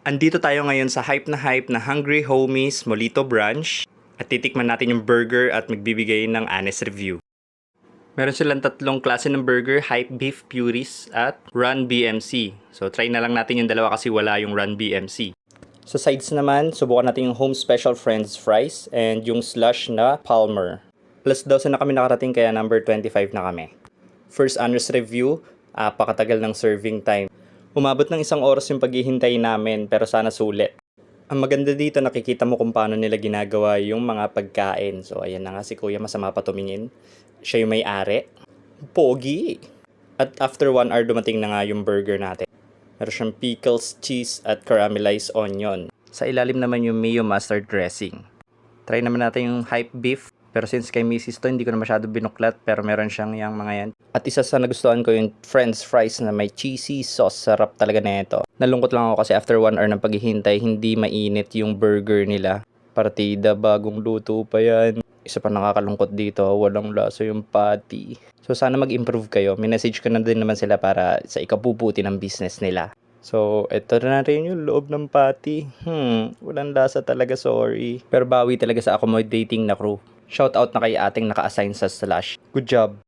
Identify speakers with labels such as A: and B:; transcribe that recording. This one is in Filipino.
A: Andito tayo ngayon sa hype na Hungry Homies Molito Branch at titikman natin yung burger at magbibigay ng honest review. Meron silang tatlong klase ng burger, Hype Beef Puris at Run BMC. So try na lang natin yung dalawa kasi wala yung Run BMC. Sa sides naman, subukan natin yung Home Special Friends Fries and yung slush na Palmer. Plus 12 na kami nakarating kaya number 25 na kami. First honest review, pakatagal ng serving time. Umabot ng 1 oras yung paghihintay namin pero sana sulit. Ang maganda dito nakikita mo kung paano nila ginagawa yung mga pagkain. So ayan na nga si Kuya masama pa tumingin. Siya yung may-ari. Pogi! At after 1 hour dumating na nga yung burger natin. Meron siyang pickles, cheese at caramelized onion. Sa ilalim naman yung mayo mustard dressing. Try naman natin yung hype beef. Pero since kay Mrs. to, hindi ko na masyado binuklat. Pero meron siyang yung mga yan. At isa sa nagustuhan ko yung French fries na may cheesy sauce. Sarap talaga na ito. Nalungkot lang ako kasi after 1 hour ng paghihintay, hindi mainit yung burger nila. Partida, bagong luto pa yan. Isa pa nakakalungkot dito, walang lasa yung patty. So sana mag-improve kayo. Minessage ko na din naman sila para sa ikabubuti ng business nila. So, ito na rin yung loob ng patty. Walang lasa talaga, sorry. Pero bawi talaga sa accommodating na crew. Shoutout na kay ating naka-assign sa Slash. Good job!